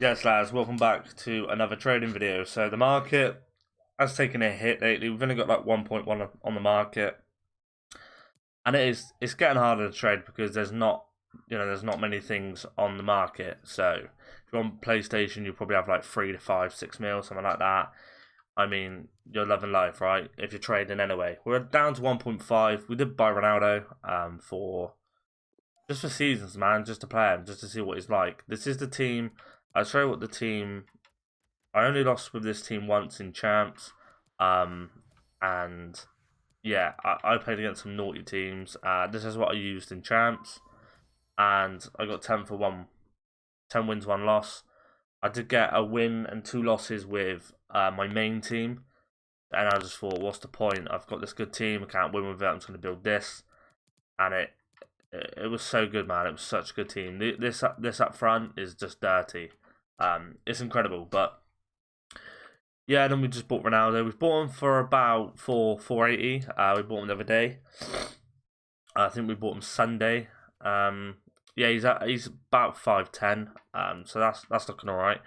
Yes, lads, welcome back to another trading video. So the market has taken a hit lately. We've only got like 1.1 on the market, and it's getting harder to trade because there's not many things on the market. So if you're on PlayStation, you probably have like 3 to 5, 6 mil, something like that. I mean, you're loving life, right? If you're trading anyway, we're down to 1.5. We did buy Ronaldo for just for seasons, man, just to play him, just to see what he's like. This is the team. I'll show you what the team. I only lost with this team once in champs, um, and yeah, I played against some naughty teams. This is what I used in champs, and I got 10 for 10 wins, 1 loss. I did get a win and 2 losses with my main team, and I just thought, what's the point? I've got this good team. I can't win with it. I'm just going to build this, and it was so good, man. It was such a good team. This up front is just dirty. It's incredible, but yeah. Then we just bought Ronaldo. We bought him for about 480. We bought him the other day. I think we bought him Sunday. Yeah, he's about 5'10". So that's looking all right.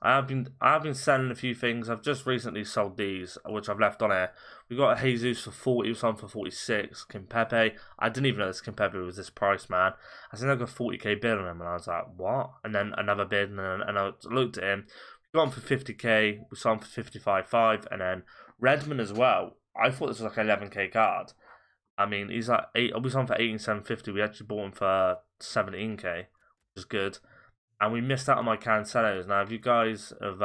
I have been selling a few things. I've just recently sold these, which I've left on here. We got a Jesus for 40, some for 46. Kimpepe. I didn't even know this Kimpepe was this price, man. I think I got a 40k bid on him, and I was like, what? And then another bid, and I looked at him. We got him for 50k. We sold him for 55.5, and then Redmond as well. I thought this was like an 11k card. I mean, he's like we sold him for 18,750. We actually bought him for 17k, which is good. And we missed out on my Cancelos. Now, if you guys have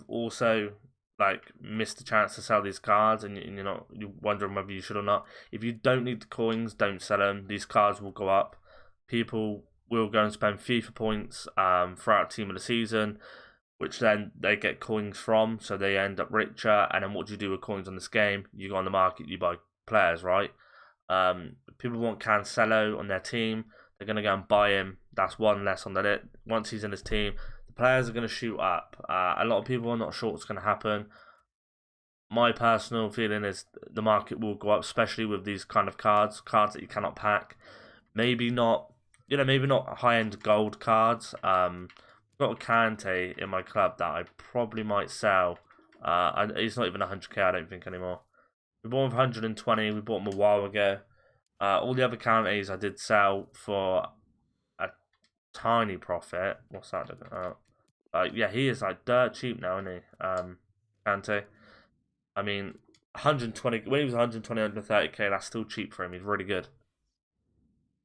also like missed the chance to sell these cards and you're wondering whether you should or not, if you don't need the coins, don't sell them. These cards will go up. People will go and spend FIFA points throughout Team of the Season, which then they get coins from, so they end up richer. And then what do you do with coins on this game? You go on the market, you buy players, right? People want Cancelo on their team. They're going to go and buy him. That's one less on the list. Once he's in his team, the players are going to shoot up. A lot of people are not sure what's going to happen. My personal feeling is the market will go up, especially with these kind of cards that you cannot pack. Maybe not, maybe not high-end gold cards. I've got a Kante in my club that I probably might sell. He's not even 100k, I don't think, anymore. We bought him for 120. We bought him a while ago. All the other counties I did sell for a tiny profit. What's that looking at? Yeah, he is like dirt cheap now, isn't he? Kante. I mean, 120. When he was 120, 130k, that's still cheap for him. He's really good.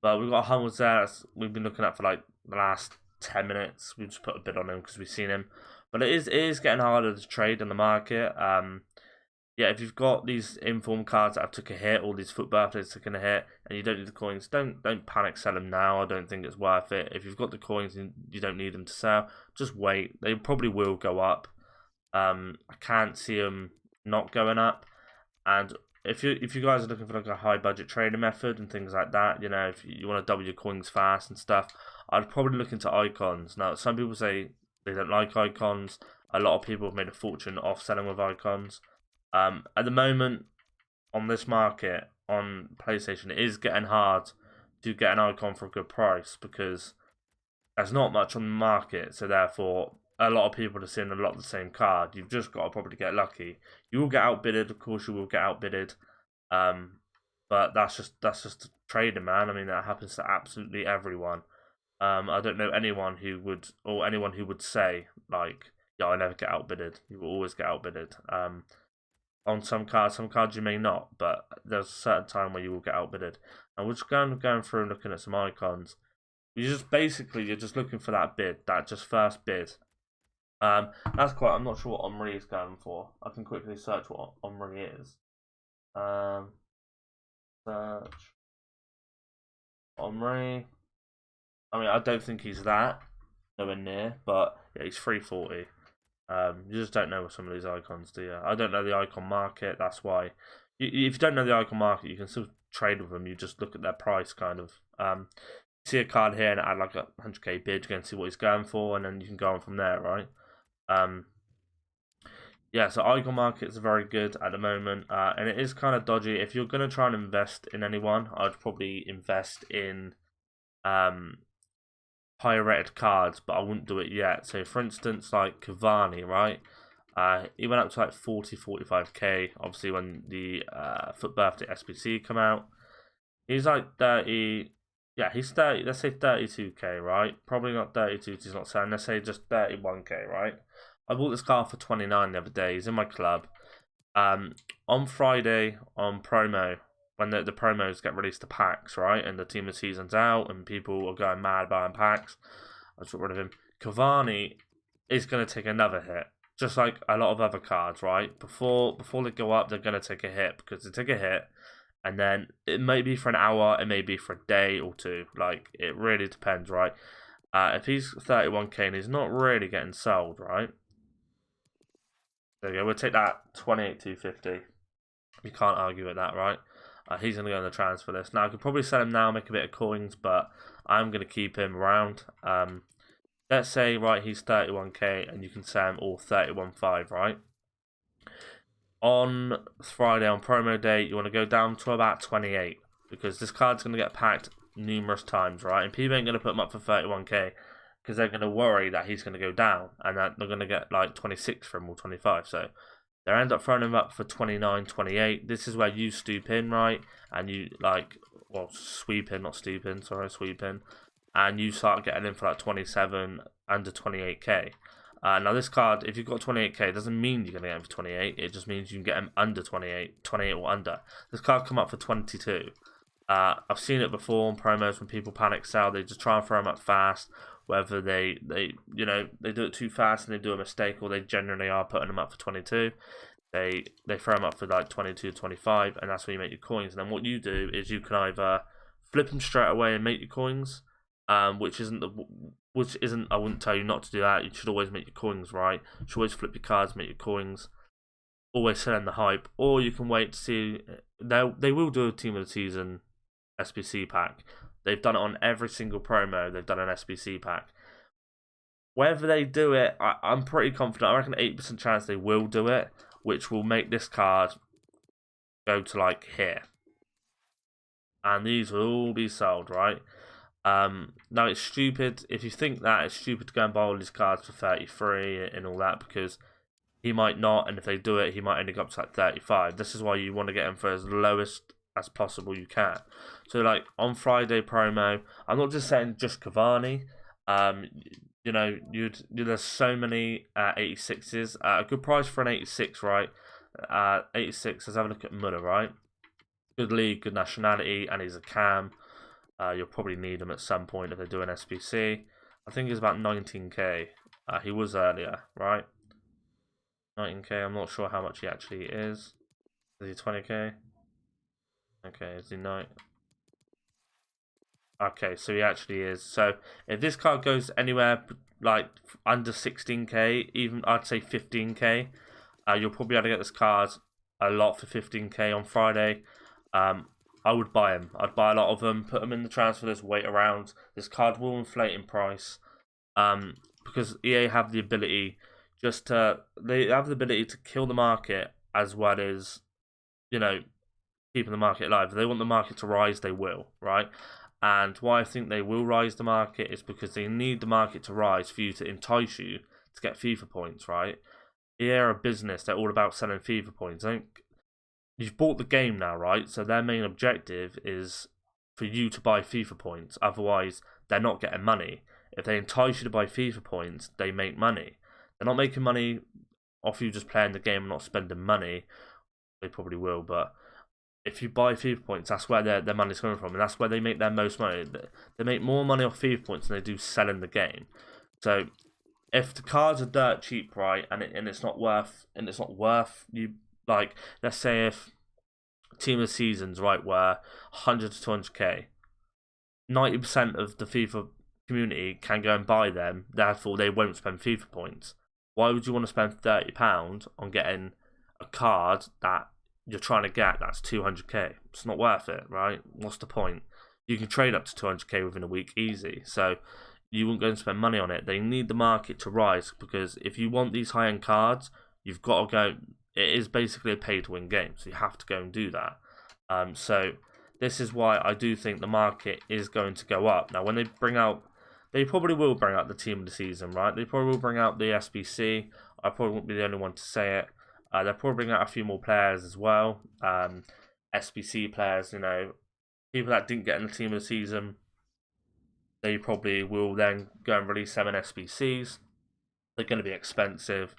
But we've got Hummels there. We've been looking at for like the last 10 minutes. We just put a bid on him because we've seen him. But it is getting harder to trade in the market. Yeah, if you've got these inform cards that have took a hit, all these foot birthdays taking a hit, and you don't need the coins, don't panic sell them now. I don't think it's worth it. If you've got the coins and you don't need them to sell, just wait. They probably will go up. I can't see them not going up. And if you guys are looking for like a high budget trading method and things like that, if you want to double your coins fast and stuff, I'd probably look into icons. Now, some people say they don't like icons. A lot of people have made a fortune off selling with icons. At the moment, on this market, on PlayStation, it is getting hard to get an icon for a good price because there's not much on the market. So therefore, a lot of people are seeing a lot of the same card. You've just got to probably get lucky. You will get outbidded, of course. You will get outbidded, but that's just trading, man. I mean, that happens to absolutely everyone. I don't know anyone who would say like, "Yeah, I never get outbidded." You will always get outbidded. On some cards you may not, but there's a certain time where you will get outbidded. And we're just going through and looking at some icons. You're just looking for that bid, that just first bid. That's quite. I'm not sure what Omri is going for. I can quickly search what Omri is. Search Omri. I mean, I don't think he's that, nowhere near, but yeah, he's 340. You just don't know what some of these icons do. Yeah, I don't know the icon market. That's why. If you don't know the icon market, you can still trade with them. You just look at their price, kind of. See a card here and add like a 100k bid. You can see what he's going for, and then you can go on from there, right? Yeah. So icon markets are very good at the moment, and it is kind of dodgy. If you're gonna try and invest in anyone, I'd probably invest in high higher rated cards, but I wouldn't do it yet. So for instance, like Cavani, right? He went up to like 40, 45k. Obviously, when the Foot Birthday SBC come out, he's like 30. Yeah, he's 30. Let's say 32k, right? Probably not 32. He's not selling. Let's say just 31k, right? I bought this car for 29 the other day. He's in my club. On Friday on promo, when the promos get released to packs, right, and the team of season's out and people are going mad buying packs, I just got rid of him. Cavani is going to take another hit, just like a lot of other cards, right? Before they go up, they're going to take a hit because they take a hit, and then it may be for an hour, it may be for a day or two. Like, it really depends, right? If he's 31k and he's not really getting sold, right? There we go. We'll take that 28,250. You can't argue with that, right? He's going to go on the transfer list. Now, I could probably sell him now, make a bit of coins, but I'm going to keep him around. Let's say, right, he's 31k, and you can sell him all 31.5, right? On Friday, on promo day, you want to go down to about 28, because this card's going to get packed numerous times, right? And people ain't going to put him up for 31k, because they're going to worry that he's going to go down, and that they're going to get like 26 from or 25, so they end up throwing him up for 29, 28. This is where you stoop in, right? And you, like, well, sweep in, not stoop in, sorry, sweep in. And you start getting in for like 27, under 28k. Now, this card, if you've got 28k, it doesn't mean you're going to get him for 28. It just means you can get him under 28, 28 or under. This card come up for 22. I've seen it before on promos when people panic sell. They just try and throw him up fast. Whether they do it too fast and they do a mistake, or they generally are putting them up for 22. They throw them up for like 22, 25, and that's where you make your coins. And then what you do is you can either flip them straight away and make your coins, which isn't I wouldn't tell you not to do that. You should always make your coins, right? You should always flip your cards, make your coins. Always sell in the hype, or you can wait to see. They will do a team of the season SBC pack. They've done it on every single promo. They've done an SBC pack. Whether they do it, I'm pretty confident. I reckon 8% chance they will do it, which will make this card go to like here. And these will all be sold, right? Now, it's stupid. If you think that, it's stupid to go and buy all these cards for 33 and all that, because he might not, and if they do it, he might only go up to like 35. This is why you want to get him for as lowest as possible you can. So, like, on Friday promo, I'm not just saying just Cavani. There's so many 86s. A good price for an 86, right? 86, let's have a look at Muller, right? Good league, good nationality, and he's a cam. You'll probably need him at some point if they do an SBC. I think he's about 19k. He was earlier, right? 19k, I'm not sure how much he actually is. Is he 20k? Okay, is he 9? Okay, so he actually is. So if this card goes anywhere like under 16k, even I'd say 15k, you'll probably be able to get this card a lot for 15k on Friday. I would buy him. I'd buy a lot of them, put them in the transfer list, wait around. This card will inflate in price, because EA have the ability they have the ability to kill the market as well as, keeping the market alive. If they want the market to rise, they will, right? And why I think they will rise the market is because they need the market to rise for you to entice you to get FIFA points, right? EA are a business. They're all about selling FIFA points. You've bought the game now, right? So their main objective is for you to buy FIFA points. Otherwise, they're not getting money. If they entice you to buy FIFA points, they make money. They're not making money off you just playing the game and not spending money. They probably will, but if you buy FIFA points, that's where their money's coming from, and that's where they make their most money. They make more money off FIFA points than they do selling the game. So if the cards are dirt cheap, right, and it's not worth you, like, let's say if team of seasons, right, were 100 to 200k, 90% of the FIFA community can go and buy them. Therefore, they won't spend FIFA points. Why would you want to spend £30 on getting a card that you're trying to get that's 200k? It's not worth it, right? What's the point? You can trade up to 200k within a week easy, so you won't go and spend money on it. They need the market to rise, because if you want these high-end cards, you've got to go. It is basically a pay-to-win game, so you have to go and do that. So this is why I do think the market is going to go up. Now, when they bring out they probably will bring out the team of the season, right? They probably will bring out the SBC. I probably won't be the only one to say it. They'll probably bring out a few more players as well. SBC players, you know, people that didn't get in the team of the season, they probably will then go and release them in SBCs. They're going to be expensive.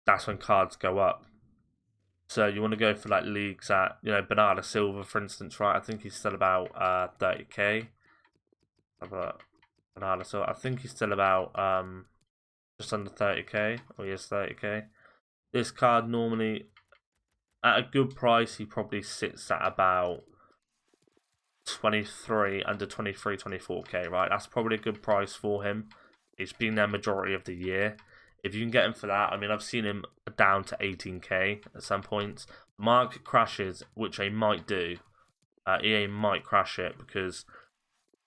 That's when cards go up. So you want to go for like leagues at, you know, Bernardo Silva, for instance, right? I think he's still about 30k. Bernardo Silva, I think he's still about just under 30k, or he is 30k. This card normally, at a good price, he probably sits at about 23, under 23, 24k, right? That's probably a good price for him. He's been there majority of the year. If you can get him for that, I mean, I've seen him down to 18k at some points. The market crashes, which they might do. EA might crash it because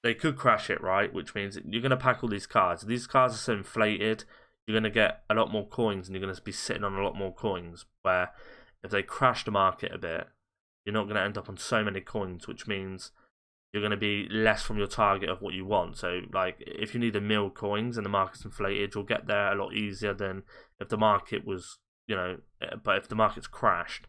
they could crash it, right? Which means you're going to pack all these cards. These cards are so inflated, you're going to get a lot more coins and you're going to be sitting on a lot more coins. Where if they crash the market a bit, you're not going to end up on so many coins, which means you're going to be less from your target of what you want. So, like, if you need a mil coins and the market's inflated, you'll get there a lot easier than if the market was, you know, but if the market's crashed,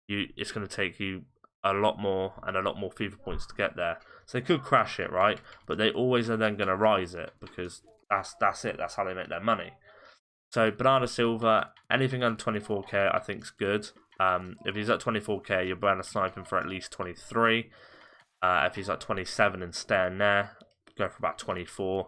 it's going to take you a lot more and a lot more FIFA points to get there. So they could crash it, right? But they always are then going to rise it because that's it. That's how they make their money. So Bernardo Silva, anything under 24k, I think is good. If he's at 24k, you're better sniping for at least 23. If he's at 27 and staying there, go for about 24.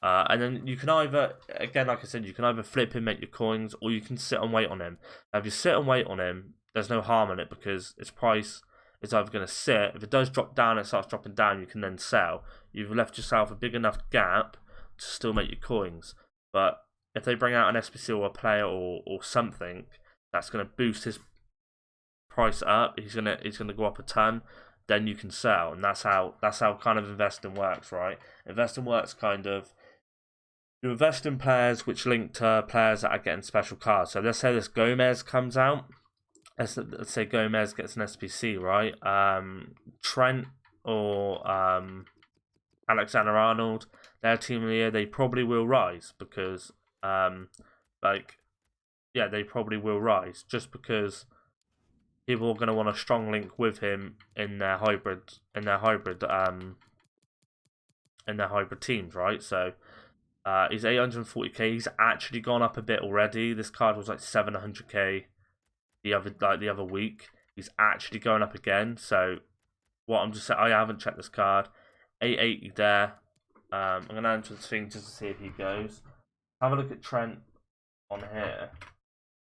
And then you can either, again, like I said, you can either flip him, make your coins, or you can sit and wait on him. Now, if you sit and wait on him, there's no harm in it because its price is either going to sit. If it does drop down, it starts dropping down, you can then sell. You've left yourself a big enough gap to still make your coins. But if they bring out an SPC or a player or something that's going to boost his price up, he's gonna go up a ton. Then you can sell, and that's how kind of investing works, right? Investing works kind of, you invest in players which link to players that are getting special cards. So let's say this Gomez comes out. Let's say Gomez gets an SPC, right? Trent or Alexander Arnold, their team of the year, they probably will rise because, they probably will rise just because people are going to want a strong link with him in their hybrid teams, right? So he's 840k. He's actually gone up a bit already. This card was like 700k the other week. He's actually going up again. So what I'm just saying, I haven't checked this card. 880 there. I'm gonna enter this thing just to see if he goes. Have a look at Trent on here.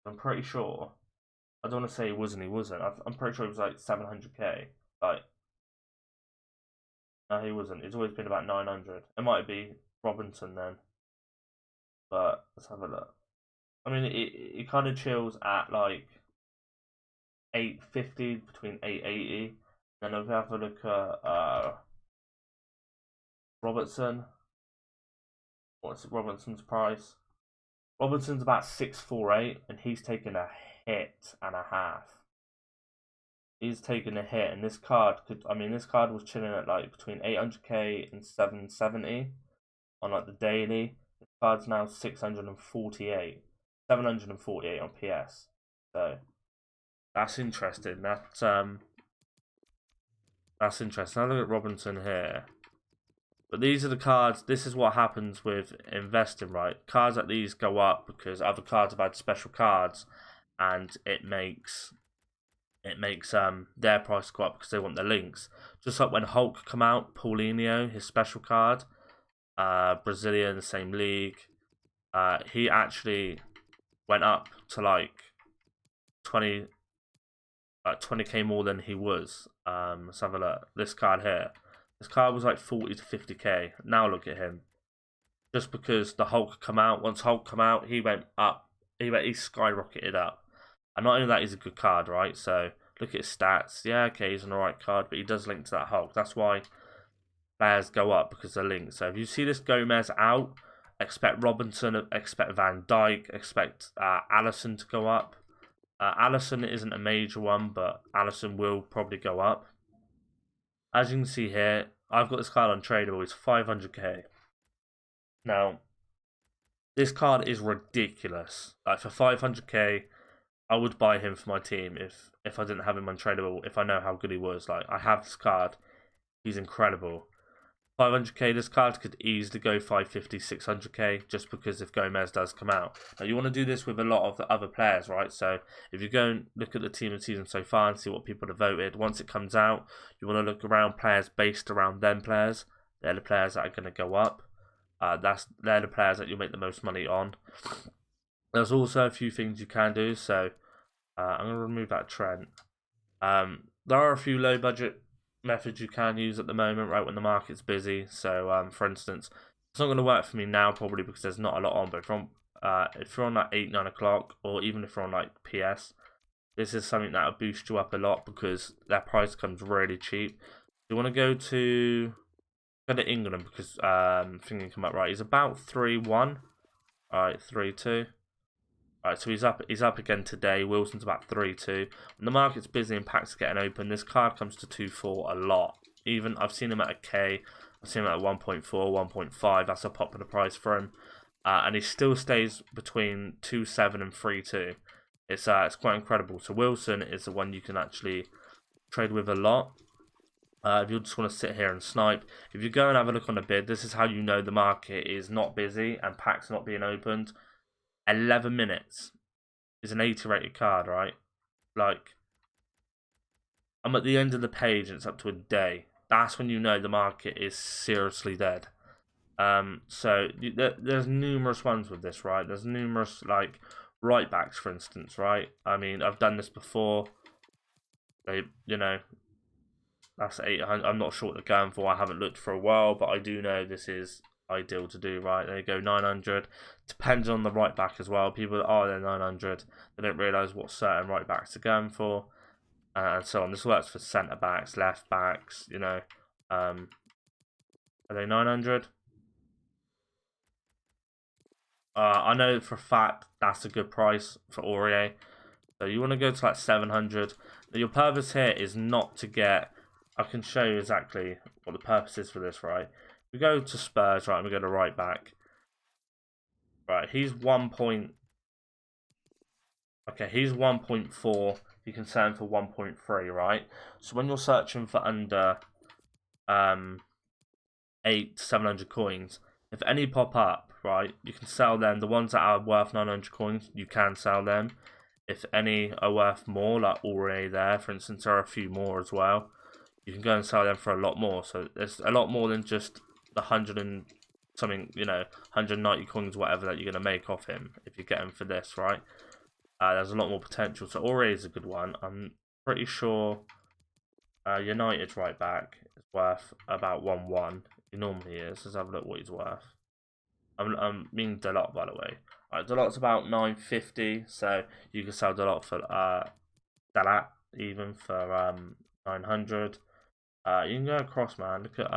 I'm pretty sure. I don't want to say he wasn't. I'm pretty sure he was like 700k. Like, no, he wasn't. It's always been about 900. It might be Robinson then. But let's have a look. I mean, it kind of chills at like 850, between 880. Then if we have a look at Robertson. What's Robinson's price? Robinson's about 648, and he's taken a hit and a half. He's taken a hit, and this card this card was chilling at like between 800k and 770 on like the daily. This card's now 648, 748 on PS. So that's interesting. That's interesting. I look at Robinson here. But these are the cards. This is what happens with investing, right? Cards like these go up because other cards have had special cards, and it makes their price go up because they want the links. Just like when Hulk come out, Paulinho, his special card, Brazilian, the same league, he actually went up to like 20k more than he was. Let's have a look. This card here. This card was like 40 to 50k. Now look at him. Just because the Hulk come out. Once Hulk come out, he went up. He skyrocketed up. And not only that, he's a good card, right? So look at his stats. Yeah, okay, he's an alright card, but he does link to that Hulk. That's why players go up, because they're linked. So if you see this Gomez out, expect Robinson, expect Van Dijk, expect Allison to go up. Allison isn't a major one, but Allison will probably go up. As you can see here, I've got this card on Tradable. It's 500k. Now, this card is ridiculous. Like for 500k, I would buy him for my team if I didn't have him untradeable. If I know how good he was, like I have this card, he's incredible. 500k, this card could easily go 550, 600k just because if Gomez does come out. Now, you want to do this with a lot of the other players, right? So, if you go and look at the team of the season so far and see what people have voted, once it comes out, you want to look around players based around them players. They're the players that are going to go up. They're the players that you'll make the most money on. There's also a few things you can do. So, I'm going to remove that Trent. There are a few low budget methods you can use at the moment, right, when the market's busy. So, for instance, it's not going to work for me now probably because there's not a lot on, but if you're on like 8, 9 o'clock, or even if you're on like PS, this is something that will boost you up a lot because that price comes really cheap. You want to go to England because thinking come up right. He's about 3-1. Alright, 3-2. Alright, so he's up again today. Wilson's about 3-2. When the market's busy and packs are getting open, this card comes to 2-4 a lot. Even I've seen him at a K. I've seen him at 1.4, 1.5. That's a popular price for him. And he still stays between 2.7 and 3.2. It's quite incredible. So Wilson is the one you can actually trade with a lot. If you just want to sit here and snipe, if you go and have a look on the bid, this is how you know the market is not busy and packs not being opened. 11 minutes is an 80 rated card, right? Like, I'm at the end of the page and it's up to a day. That's when you know the market is seriously dead. So there's numerous ones with this, right? There's numerous, like, right backs, for instance, right? I mean, I've done this before. That's 800. I'm not sure what they're going for. I haven't looked for a while, but I do know this is ideal to do, right? There you go, 900. Depends on the right back as well. People they're 900. They don't realise what certain right backs are going for, and so on. This works for centre backs, left backs. Are they 900? I know for a fact that's a good price for Aurier. So you want to go to like 700. Now, your purpose here is not to get. I can show you exactly what the purpose is for this, right? We go to Spurs, right, and we go to right back. Right, he's 1 point. Okay, he's 1.4. You can sell him for 1.3, right? So when you're searching for under 700 coins, if any pop up, right, you can sell them. The ones that are worth 900 coins, you can sell them. If any are worth more, like already there, for instance, there are a few more as well. You can go and sell them for a lot more. So there's a lot more than just the 100 and something, 190 coins, whatever that you're going to make off him if you get him for this, right? There's a lot more potential. So already is a good one. I'm pretty sure United's right back is worth about 1-1. He normally is. Let's have a look what he's worth. I'm meaning Delot, by the way. Alright, Delot's about 950, so you can sell Delot for Dalat even for 900. You can go across, man. Look at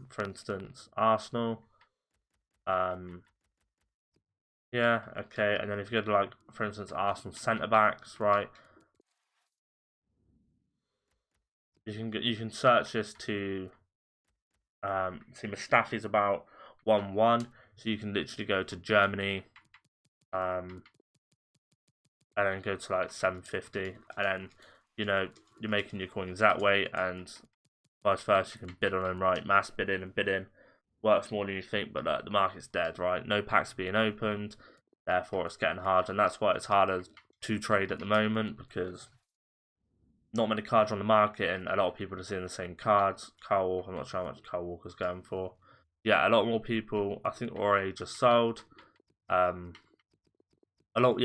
for instance, Arsenal. Yeah, okay, and then if you go to like, for instance, Arsenal centre backs, right? You can search this to see Mustafi's about 1-1, so you can literally go to Germany, and then go to like 750, and then you're making your coins that way, and vice versa. You can bid on them, right? Mass bidding and bidding works more than you think, but the market's dead, right? No packs being opened, therefore it's getting harder, and that's why it's harder to trade at the moment because not many cards on the market, and a lot of people are seeing the same cards. Kyle Walker, I'm not sure how much Kyle Walker's going for. Yeah, a lot more people. I think already just sold. A lot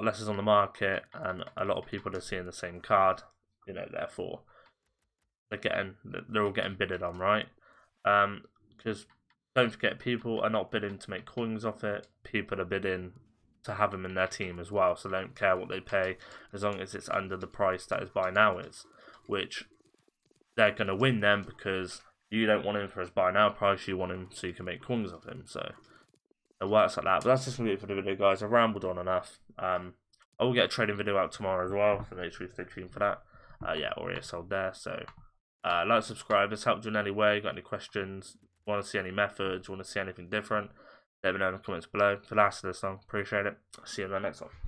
less is on the market, and a lot of people are seeing the same card. Therefore they're all getting bidded on, right? Because don't forget, people are not bidding to make coins off it. People are bidding to have them in their team as well, so they don't care what they pay as long as it's under the price that his buy now is, which they're going to win them because you don't want him for his buy now price, you want him so you can make coins off him. So it works like that. But that's just going to be it for the video, guys. I've rambled on enough. I will get a trading video out tomorrow as well, so make sure you stay tuned for that. Yeah, already sold there. So like, subscribe. If it's helped you in any way, got any questions, want to see any methods, want to see anything different, let me know in the comments below. For the last of this song, appreciate it. See you in the next one.